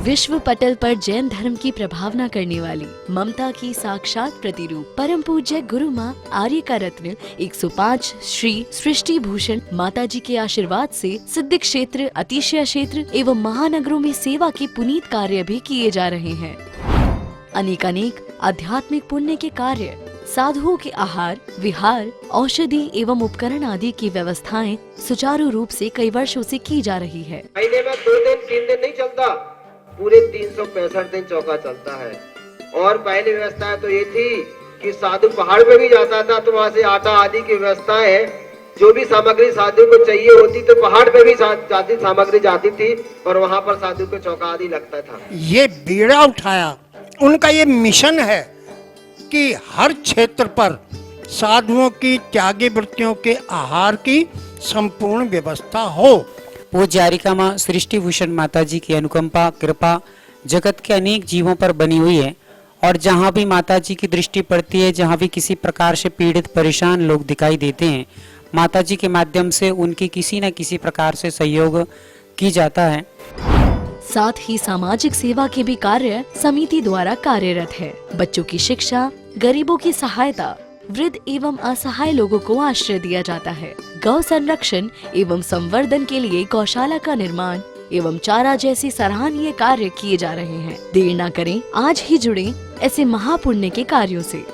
विश्व पटल पर जैन धर्म की प्रभावना करने वाली ममता की साक्षात प्रतिरूप परम पूज्य गुरु माँ आर्य का रत्न 105 श्री सृष्टि भूषण माता जी के आशीर्वाद से सिद्ध क्षेत्र, अतिशय क्षेत्र एवं महानगरों में सेवा के पुनीत कार्य भी किए जा रहे हैं। अनेक आध्यात्मिक पुण्य के कार्य, साधुओं के आहार, विहार, औषधि एवं उपकरण आदि की व्यवस्थाएं सुचारू रूप से कई वर्षों से की जा रही है। महीने में 2 दिन 3 दिन नहीं चलता, पूरे 365 दिन चौका चलता है। और पहली व्यवस्था तो ये थी कि साधु पहाड़ पे भी जाता था तो वहाँ से आटा आदि की व्यवस्था है, जो भी सामग्री साधु को चाहिए होती तो पहाड़ पे भी जाती सामग्री जाती थी और वहाँ पर साधु को चौका आदि लगता था। ये बीड़ा उठाया, उनका ये मिशन है कि हर क्षेत्र पर साधुओं की त्यागी वृत्तियों के आहार की संपूर्ण व्यवस्था हो। पूज्य आर्यिका माँ सृष्टि भूषण माता जी की अनुकंपा कृपा जगत के अनेक जीवों पर बनी हुई है और जहाँ भी माता जी की दृष्टि पड़ती है, जहाँ भी किसी प्रकार से पीड़ित परेशान लोग दिखाई देते हैं, माता जी के माध्यम से उनकी किसी न किसी प्रकार से सहयोग की जाता है। साथ ही सामाजिक सेवा के भी कार्य समिति द्वारा कार्यरत है। बच्चों की शिक्षा, गरीबों की सहायता, वृद्ध एवं असहाय लोगों को आश्रय दिया जाता है। गौ संरक्षण एवं संवर्धन के लिए गौशाला का निर्माण एवं चारा जैसे सराहनीय कार्य किए जा रहे हैं। देर न करें, आज ही जुड़ें ऐसे महापुण्य के कार्यों से।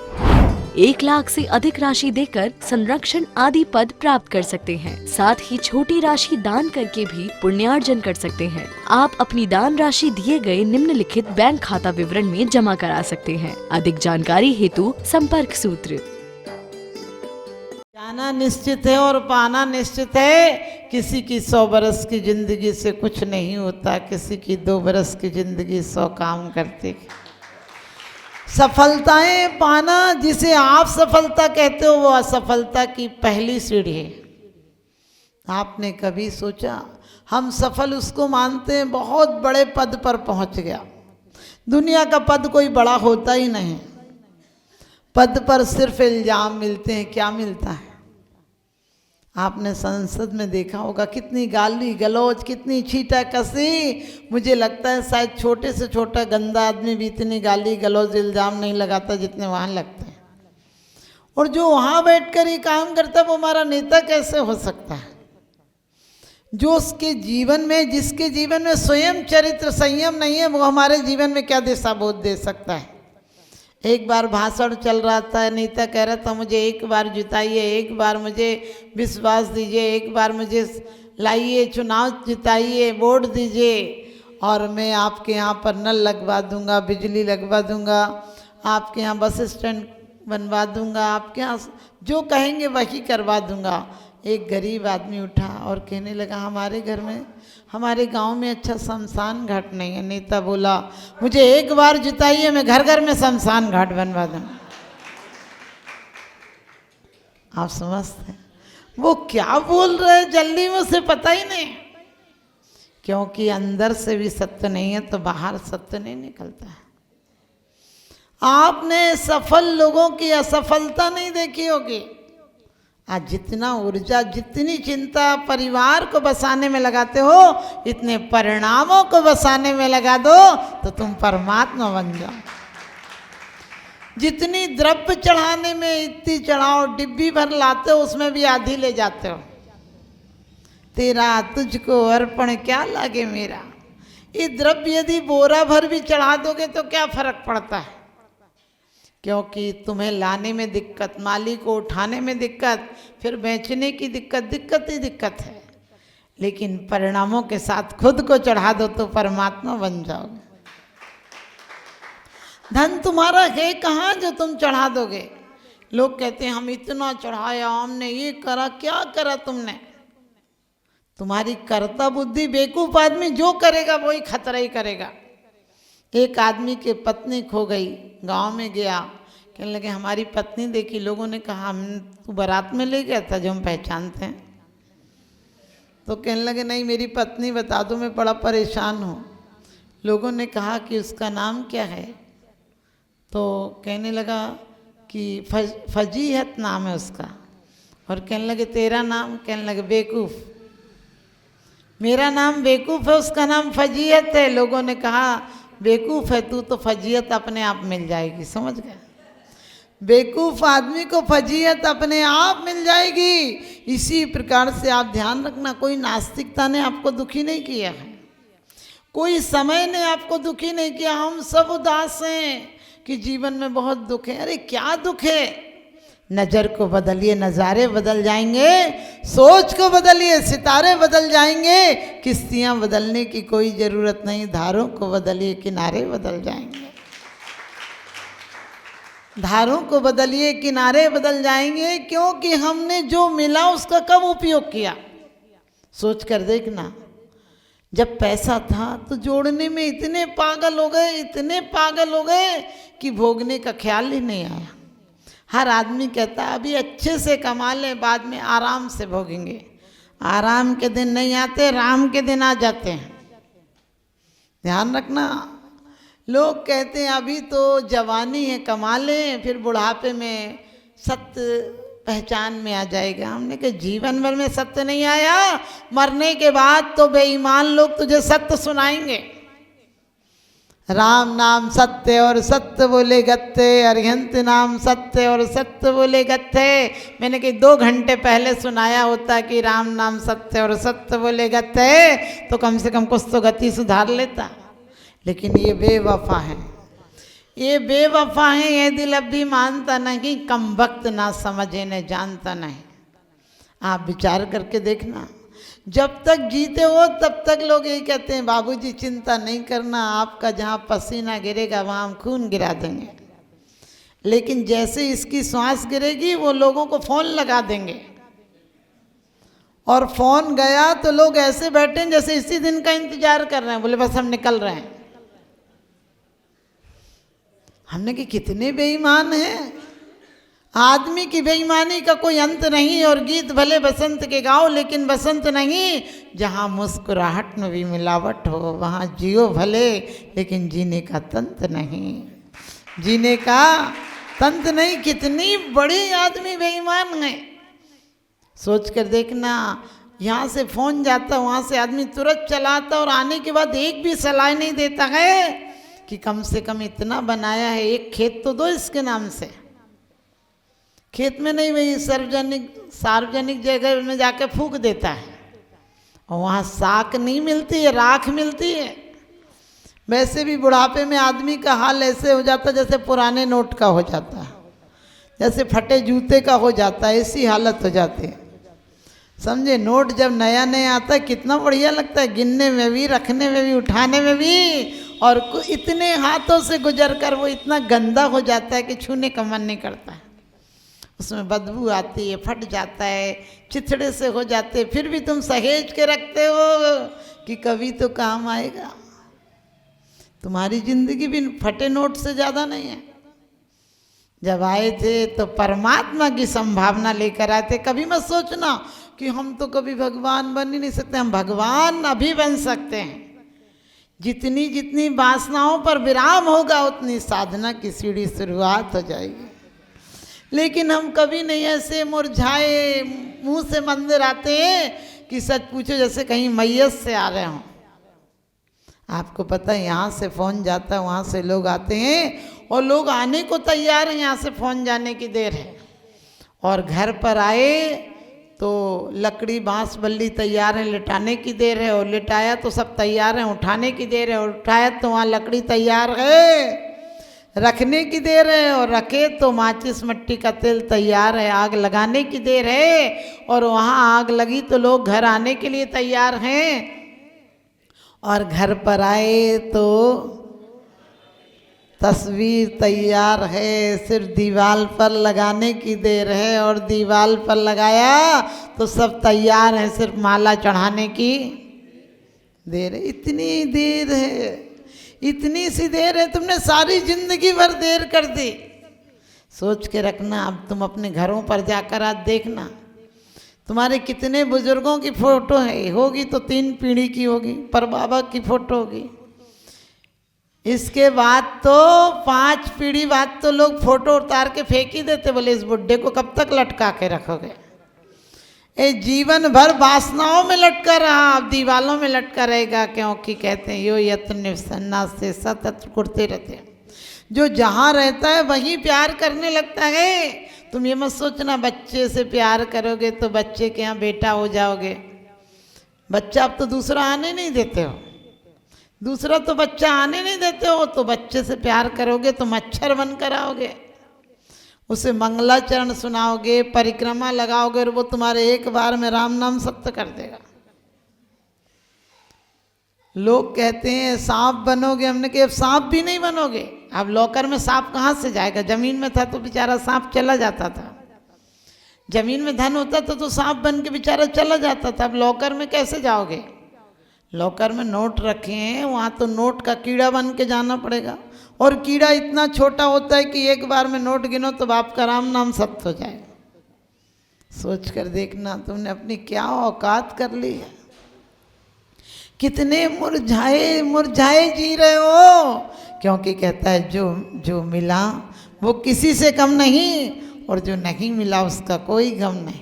1 लाख से अधिक राशि देकर संरक्षण आदि पद प्राप्त कर सकते हैं। साथ ही छोटी राशि दान करके भी पुण्यार्जन कर सकते हैं। आप अपनी दान राशि दिए गए निम्नलिखित बैंक खाता विवरण में जमा करा सकते हैं। अधिक जानकारी हेतु संपर्क सूत्र। जाना निश्चित है और पाना निश्चित है। किसी की 100 बरस की जिंदगी से कुछ नहीं होता, किसी की 2 बरस की जिंदगी 100 काम करते। सफलताएं पाना, जिसे आप सफलता कहते हो, वो असफलता की पहली सीढ़ी है। आपने कभी सोचा, हम सफल उसको मानते हैं बहुत बड़े पद पर पहुंच गया। दुनिया का पद कोई बड़ा होता ही नहीं। पद पर सिर्फ इल्जाम मिलते हैं, क्या मिलता है? आपने संसद में देखा होगा कितनी गाली गलौज, कितनी छीटा कसी। मुझे लगता है शायद छोटे से छोटा गंदा आदमी भी इतनी गाली गलौज इल्ज़ाम नहीं लगाता जितने वहाँ लगते हैं। और जो वहाँ बैठकर ही काम करता है वो हमारा नेता कैसे हो सकता है? जो उसके जीवन में, जिसके जीवन में स्वयं चरित्र संयम नहीं है, वो हमारे जीवन में क्या दिशा बोध दे सकता है? एक बार भाषण चल रहा था, नेता कह रहा था मुझे एक बार जिताइए, एक बार मुझे विश्वास दीजिए, एक बार मुझे लाइए, चुनाव जिताइए, वोट दीजिए और मैं आपके यहाँ पर नल लगवा दूंगा, बिजली लगवा दूंगा, आपके यहाँ बस स्टैंड बनवा दूंगा, आपके यहाँ जो कहेंगे वही करवा दूंगा। एक गरीब आदमी उठा और कहने लगा हमारे घर में, हमारे गांव में अच्छा शमशान घाट नहीं है। नेता बोला मुझे एक बार जिताइए, मैं घर घर में शमशान घाट बनवा दूंगा। आप समझते हैं वो क्या बोल रहे? जल्दी में उसे पता ही नहीं, क्योंकि अंदर से भी सत्य नहीं है तो बाहर सत्य नहीं निकलता है। आपने सफल लोगों की असफलता नहीं देखी होगी। आज जितना ऊर्जा, जितनी चिंता परिवार को बसाने में लगाते हो, इतने परिणामों को बसाने में लगा दो तो तुम परमात्मा बन जाओ। जितनी द्रव्य चढ़ाने में इतनी चढ़ाओ, डिब्बी भर लाते हो उसमें भी आधी ले जाते हो। तेरा तुझको अर्पण क्या लागे मेरा। ये द्रव्य यदि बोरा भर भी चढ़ा दोगे तो क्या फर्क पड़ता है? क्योंकि तुम्हें लाने में दिक्कत, माली को उठाने में दिक्कत, फिर बेचने की दिक्कत, दिक्कत ही दिक्कत है। लेकिन परिणामों के साथ खुद को चढ़ा दो तो परमात्मा बन जाओगे। धन तुम्हारा है कहाँ जो तुम चढ़ा दोगे? लोग कहते हैं हम इतना चढ़ाया, हमने ये करा। क्या करा तुमने? तुम्हारी कर्ता बुद्धि। बेवकूफ आदमी जो करेगा वही खतरा ही करेगा। एक आदमी के पत्नी खो गई, गांव में गया, कहने लगे हमारी पत्नी देखी। लोगों ने कहा हम तू बारात में ले गया था जो हम पहचानते हैं। तो कहने लगे नहीं मेरी पत्नी बता दो, मैं बड़ा परेशान हूँ। लोगों ने कहा कि उसका नाम क्या है? तो कहने लगा कि फजीहत नाम है उसका। और कहने लगे तेरा नाम? कहने लगे बेवकूफ़। मेरा नाम बेवकूफ़ है, उसका नाम फजीयत है। लोगों ने कहा बेवकूफ़ है तू तो फजीयत अपने आप मिल जाएगी। समझ गए? बेवकूफ़ आदमी को फजीयत अपने आप मिल जाएगी। इसी प्रकार से आप ध्यान रखना, कोई नास्तिकता ने आपको दुखी नहीं किया है, कोई समय ने आपको दुखी नहीं किया। हम सब उदास हैं कि जीवन में बहुत दुख है। अरे क्या दुख है? नज़र को बदलिए, नज़ारे बदल जाएंगे। सोच को बदलिए, सितारे बदल जाएंगे। किश्तियाँ बदलने की कोई ज़रूरत नहीं, धारों को बदलिए, किनारे बदल जाएंगे। धारों को बदलिए, किनारे बदल जाएंगे। क्योंकि हमने जो मिला उसका कब उपयोग किया, सोच कर देखना। जब पैसा था तो जोड़ने में इतने पागल हो गए, इतने पागल हो गए कि भोगने का ख्याल ही नहीं आया। हर आदमी कहता है अभी अच्छे से कमा लें, बाद में आराम से भोगेंगे। आराम के दिन नहीं आते, राम के दिन आ जाते हैं। ध्यान रखना। लोग कहते हैं अभी तो जवानी है, कमा लें, फिर बुढ़ापे में सत्य पहचान में आ जाएगा। हमने कहा जीवन भर में सत्य नहीं आया, मरने के बाद तो बेईमान लोग तुझे सत्य सुनाएंगे। राम नाम सत्य और सत्य बोले गत्ते, अरिहंत नाम सत्य और सत्य बोले गत्ते। मैंने कहा 2 घंटे पहले सुनाया होता कि राम नाम सत्य और सत्य बोले गत्ते तो कम से कम कुछ तो गति सुधार लेता। लेकिन ये बेवफा है, ये बेवफा है। ये दिल अब भी मानता नहीं, कम वक्त ना समझे न जानता नहीं। आप विचार करके देखना, जब तक जीते हो तब तक लोग यही कहते हैं बाबूजी चिंता नहीं करना, आपका जहाँ पसीना गिरेगा वहाँ हम खून गिरा देंगे। लेकिन जैसे इसकी सांस गिरेगी वो लोगों को फ़ोन लगा देंगे, और फ़ोन गया तो लोग ऐसे बैठे हैं जैसे इसी दिन का इंतजार कर रहे हैं। बोले बस हम निकल रहे हैं। हमने कि कितने बेईमान हैं। आदमी की बेईमानी का कोई अंत नहीं। और गीत भले बसंत के गाओ लेकिन बसंत नहीं। जहाँ मुस्कुराहट में भी मिलावट हो वहाँ जियो भले, लेकिन जीने का तंत नहीं, जीने का तंत नहीं। कितनी बड़ी आदमी बेईमान है, सोच कर देखना। यहाँ से फ़ोन जाता, वहाँ से आदमी तुरंत चलाता, और आने के बाद एक भी सलाह नहीं देता है कि कम से कम इतना बनाया है, एक खेत तो दो इसके नाम से। खेत में नहीं, वही सार्वजनिक जगह में जाके फूंक देता है, और वहाँ साख नहीं मिलती है, राख मिलती है। वैसे भी बुढ़ापे में आदमी का हाल ऐसे हो जाता जैसे पुराने नोट का हो जाता है, जैसे फटे जूते का हो जाता है, ऐसी हालत हो जाती है। समझे? नोट जब नया नया आता है कितना बढ़िया लगता है, गिनने में भी, रखने में भी, उठाने में भी। और इतने हाथों से गुजर कर वो इतना गंदा हो जाता है कि छूने का मन नहीं करता है। उसमें बदबू आती है, फट जाता है, चिथड़े से हो जाते, फिर भी तुम सहेज के रखते हो कि कभी तो काम आएगा। तुम्हारी जिंदगी भी फटे नोट से ज़्यादा नहीं है। जब आए थे तो परमात्मा की संभावना लेकर आए थे। कभी मत सोचना कि हम तो कभी भगवान बन ही नहीं सकते। हम भगवान अभी बन सकते हैं। जितनी जितनी वासनाओं पर विराम होगा उतनी साधना की सीढ़ी शुरुआत हो जाएगी। लेकिन हम कभी नहीं ऐसे मुरझाए मुंह से मंदिर आते हैं कि सच पूछो जैसे कहीं मैयत से आ रहे हों। आपको पता है यहाँ से फ़ोन जाता है, वहाँ से लोग आते हैं, और लोग आने को तैयार हैं, यहाँ से फ़ोन जाने की देर है। और घर पर आए तो लकड़ी बांस बल्ली तैयार है, लिटाने की देर है, और लिटाया तो सब तैयार हैं, उठाने की देर है, और उठाया तो वहाँ लकड़ी तैयार है, रखने की देर है, और रखे तो माचिस मट्टी का तेल तैयार है, आग लगाने की देर है, और वहाँ आग लगी तो लोग घर आने के लिए तैयार हैं। और घर पर आए तो तस्वीर तैयार है, सिर्फ दीवार पर लगाने की देर है, और दीवार पर लगाया तो सब तैयार है, सिर्फ माला चढ़ाने की देर है। इतनी देर है, इतनी सी देर है, तुमने सारी जिंदगी भर देर कर दी। सोच के रखना। अब तुम अपने घरों पर जाकर आज देखना, तुम्हारे कितने बुजुर्गों की फोटो है, होगी तो 3 पीढ़ी की होगी, पर बाबा की फोटो होगी। इसके बाद तो 5 पीढ़ी बाद तो लोग फोटो उतार के फेंक ही देते, बोले इस बुड्ढे को कब तक लटका के रखोगे। ये जीवन भर वासनाओं में लटका रहा, अब दीवालों में लटका रहेगा, क्योंकि कहते हैं यो यत्न सन्नास से सतत कुर्ते रहते हैं। जो जहाँ रहता है वहीं प्यार करने लगता है। तुम ये मत सोचना बच्चे से प्यार करोगे तो बच्चे के यहाँ बेटा हो जाओगे। बच्चा अब तो दूसरा आने नहीं देते हो, दूसरा तो बच्चा आने नहीं देते हो, तो बच्चे से प्यार करोगे तो मच्छर बन कर आओगे। उसे मंगलाचरण सुनाओगे, परिक्रमा लगाओगे, और वो तुम्हारे एक बार में राम नाम सत्य कर देगा। लोग कहते हैं सांप बनोगे, हमने कहा सांप भी नहीं बनोगे। अब लॉकर में सांप कहाँ से जाएगा? जमीन में था तो बेचारा सांप चला जाता था, जमीन में धन होता था तो सांप बन के बेचारा चला जाता था। अब लॉकर में कैसे जाओगे? लॉकर में नोट रखे हैं, वहाँ तो नोट का कीड़ा बन के जाना पड़ेगा, और कीड़ा इतना छोटा होता है कि एक बार में नोट गिनो तो बाप का राम नाम सत्य हो जाए। सोच कर देखना तुमने अपनी क्या औकात कर ली है। कितने मुरझाए मुरझाए जी रहे हो, क्योंकि कहता है जो मिला वो किसी से कम नहीं, और जो नहीं मिला उसका कोई गम नहीं।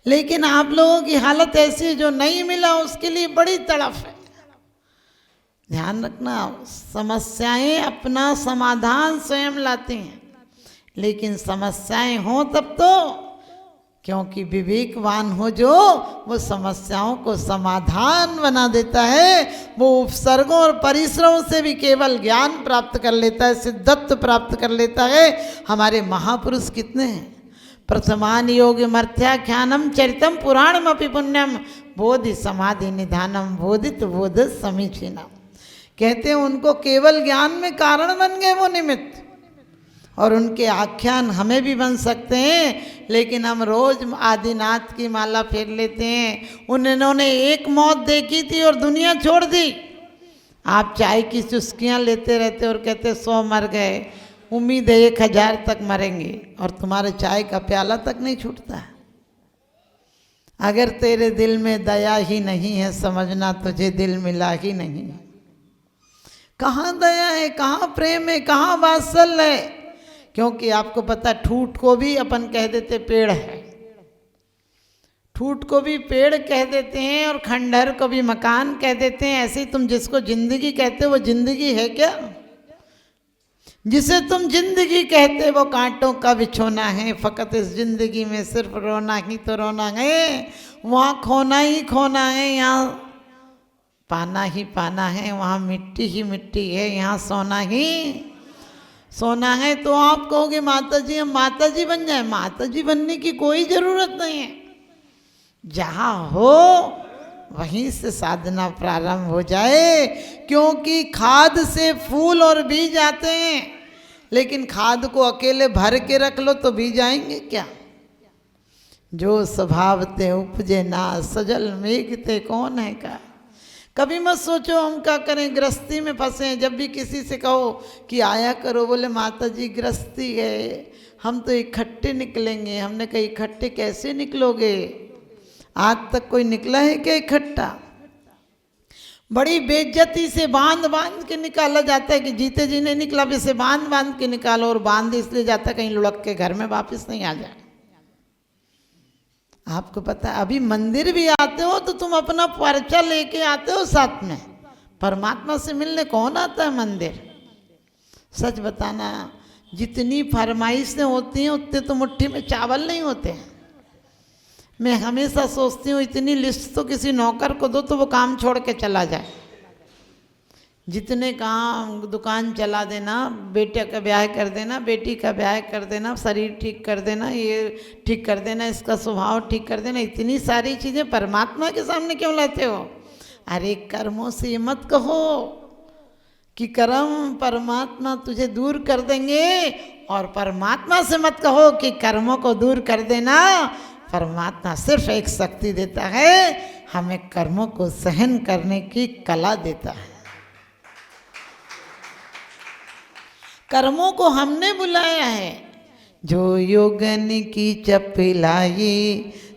लेकिन आप लोगों की हालत ऐसी है, जो नहीं मिला उसके लिए बड़ी तड़फ है। ध्यान रखना, समस्याएं अपना समाधान स्वयं लाती हैं, लेकिन समस्याएं हो तब तो, क्योंकि विवेकवान हो जो, वो समस्याओं को समाधान बना देता है। वो उपसर्गों और परिश्रमों से भी केवल ज्ञान प्राप्त कर लेता है, सिद्धत्व प्राप्त कर लेता है। हमारे महापुरुष कितने हैं? प्रथमान योग मर्थ्याख्यानम चरितम पुराणमपि पुण्यम बोधि समाधि निधानम बोधित बोध समीचीनम। कहते हैं उनको केवल ज्ञान में कारण बन गए वो निमित्त, और उनके आख्यान हमें भी बन सकते हैं, लेकिन हम रोज आदिनाथ की माला फेर लेते हैं। उन्होंने एक मौत देखी थी और दुनिया छोड़ दी। आप चाय की चुस्कियाँ लेते रहते और कहते 100 मर गए, उम्मीद है 1000 तक मरेंगे, और तुम्हारे चाय का प्याला तक नहीं छूटता। अगर तेरे दिल में दया ही नहीं है, समझना तुझे दिल मिला ही नहीं है। कहाँ दया है, कहाँ प्रेम है, कहाँ वात्सल्य है? क्योंकि आपको पता, ठूठ को भी अपन कह देते पेड़ है, ठूठ को भी पेड़ कह देते हैं, और खंडहर को भी मकान कह देते हैं। ऐसे ही तुम जिसको जिंदगी कहते हो वो जिंदगी है क्या? जिसे तुम जिंदगी कहते वो कांटों का बिछोना है। फकत इस जिंदगी में सिर्फ रोना ही तो रोना है, वहाँ खोना ही खोना है, यहाँ पाना ही पाना है, वहाँ मिट्टी ही मिट्टी है, यहाँ सोना ही सोना है। तो आप कहोगे माता जी हम माता जी बन जाए। माता जी बनने की कोई ज़रूरत नहीं है। जहाँ हो वहीं से साधना प्रारंभ हो जाए, क्योंकि खाद से फूल और बीज आते हैं, लेकिन खाद को अकेले भर के रख लो तो बीज आएंगे क्या? जो स्वभाव ते उपजे ना सजल मेघ ते कौन है का। कभी मत सोचो हम क्या करें, गृहस्थी में फंसे हैं। जब भी किसी से कहो कि आया करो, बोले माता जी गृहस्थी है, हम तो इकट्ठे निकलेंगे। हमने कहा इकट्ठे कैसे निकलोगे? आज तक कोई निकला है क्या इकट्ठा? बड़ी बेइज्जती से बांध बांध के निकाला जाता है कि जीते जी नहीं निकला, अब इसे बांध बांध के निकालो। और बांध इसलिए जाता है कहीं लुढ़क के घर में वापस नहीं आ जाए। आपको पता है, अभी मंदिर भी आते हो तो तुम अपना पर्चा लेके आते हो साथ में। परमात्मा से मिलने कौन आता है मंदिर? सच बताना, जितनी फरमाइशें होती हैं उतने तो मुट्ठी में चावल नहीं होते हैं। मैं हमेशा सोचती हूँ इतनी लिस्ट तो किसी नौकर को दो तो वो काम छोड़ के चला जाए। जितने काम, दुकान चला देना, बेटे का ब्याह कर देना, बेटी का ब्याह कर देना, शरीर ठीक कर देना, ये ठीक कर देना, इसका स्वभाव ठीक कर देना, इतनी सारी चीज़ें परमात्मा के सामने क्यों लाते हो? अरे कर्मों से मत कहो कि कर्म परमात्मा तुझे दूर कर देंगे, और परमात्मा से मत कहो कि कर्मों को दूर कर देना। परमात्मा सिर्फ एक शक्ति देता है, हमें कर्मों को सहन करने की कला देता है। कर्मों को हमने बुलाया है। जो योगन की चपिलाई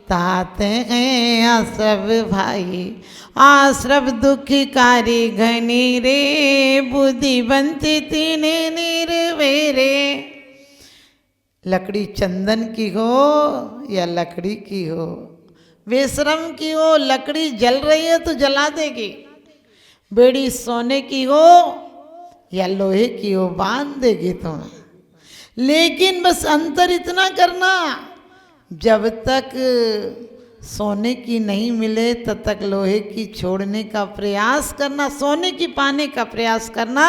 ताते हैं आश्रव भाई, आश्रव दुखिकारी घनी रे, बुद्धिवंती तीने निर्वेरे। लकड़ी चंदन की हो या लकड़ी की हो, बेशरम की हो, लकड़ी जल रही है तो जला देगी, बेड़ी सोने की हो या लोहे की हो बांध देगी तुम्हें। लेकिन बस अंतर इतना करना, जब तक सोने की नहीं मिले तब तक लोहे की छोड़ने का प्रयास करना, सोने की पाने का प्रयास करना,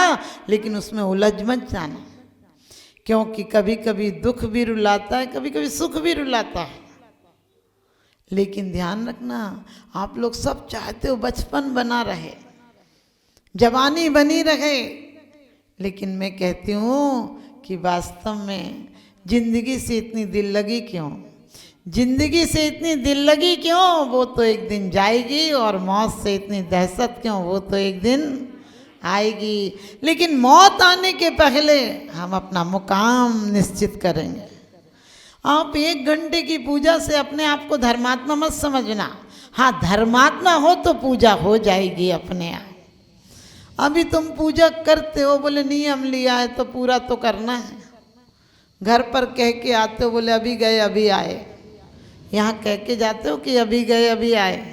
लेकिन उसमें उलझ मत जाना, क्योंकि कभी कभी दुख भी रुलाता है, कभी कभी सुख भी रुलाता है। लेकिन ध्यान रखना, आप लोग सब चाहते हो बचपन बना रहे, जवानी बनी रहे, लेकिन मैं कहती हूँ कि वास्तव में जिंदगी से इतनी दिल लगी क्यों? जिंदगी से इतनी दिल लगी क्यों? वो तो एक दिन जाएगी। और मौत से इतनी दहशत क्यों? वो तो एक दिन आएगी। लेकिन मौत आने के पहले हम अपना मुकाम निश्चित करेंगे। आप 1 घंटे की पूजा से अपने आप को धर्मात्मा मत समझना। हाँ, धर्मात्मा हो तो पूजा हो जाएगी अपने आप। अभी तुम पूजा करते हो, बोले नियम लिया है तो पूरा तो करना है। घर पर कह के आते हो, बोले अभी गए अभी आए। यहाँ कह के जाते हो कि अभी गए अभी आए।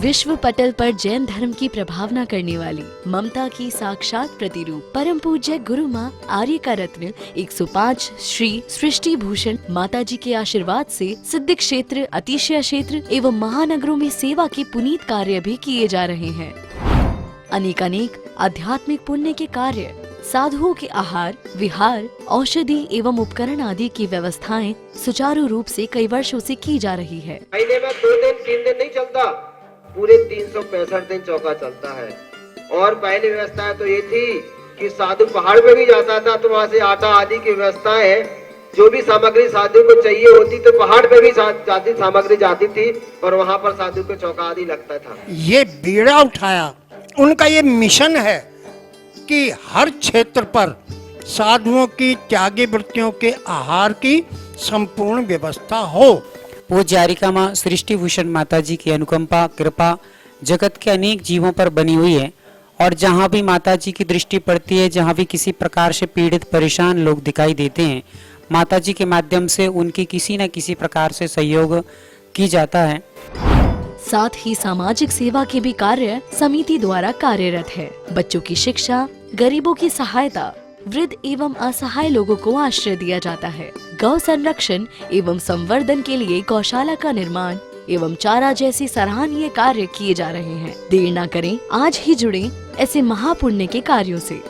विश्व पटल पर जैन धर्म की प्रभावना करने वाली ममता की साक्षात प्रतिरूप परम पूज्य गुरु माँ आर्य का रत्न 105 श्री सृष्टि भूषण माता जी के आशीर्वाद से सिद्ध क्षेत्र, अतिशय क्षेत्र एवं महानगरों में सेवा के पुनीत कार्य भी किए जा रहे हैं। अनेकानेक आध्यात्मिक पुण्य के कार्य, साधुओं के आहार, विहार, औषधि एवं उपकरण आदि की व्यवस्थाएं सुचारू रूप से कई वर्षों से की जा रही है। महीने में 2 दिन 3 दिन नहीं चलता, पूरे 365 दिन चौका चलता है। और पहली व्यवस्था तो ये थी कि साधु पहाड़ पे भी जाता था तो वहाँ से आटा आदि की व्यवस्था है, जो भी सामग्री साधु को चाहिए होती तो पहाड़ पे भी जाती सामग्री जाती थी और वहाँ पर साधु को चौका आदि लगता था। ये बीड़ा उठाया, उनका ये मिशन है कि हर क्षेत्र पर साधुओं की त्यागी वृत्तियों के आहार की संपूर्ण व्यवस्था हो। पूज्य आरिका माँ सृष्टि भूषण माता जी की अनुकंपा कृपा जगत के अनेक जीवों पर बनी हुई है। और जहाँ भी माता जी की दृष्टि पड़ती है, जहाँ भी किसी प्रकार से पीड़ित परेशान लोग दिखाई देते हैं, माता जी के माध्यम से उनकी किसी न किसी प्रकार से सहयोग की जाता है। साथ ही सामाजिक सेवा के भी कार्य समिति द्वारा कार्यरत है। बच्चों की शिक्षा, गरीबों की सहायता, वृद्ध एवं असहाय लोगों को आश्रय दिया जाता है। गौ संरक्षण एवं संवर्धन के लिए गौशाला का निर्माण एवं चारा जैसे सराहनीय कार्य किए जा रहे हैं। देर न करें, आज ही जुड़ें ऐसे महापुण्य के कार्यों से।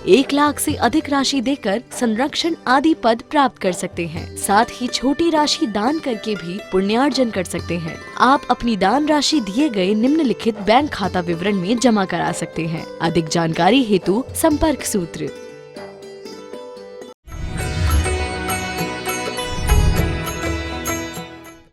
1 लाख से अधिक राशि देकर संरक्षण आदि पद प्राप्त कर सकते हैं। साथ ही छोटी राशि दान करके भी पुण्यार्जन कर सकते हैं। आप अपनी दान राशि दिए गए निम्नलिखित बैंक खाता विवरण में जमा करा सकते हैं। अधिक जानकारी हेतु संपर्क सूत्र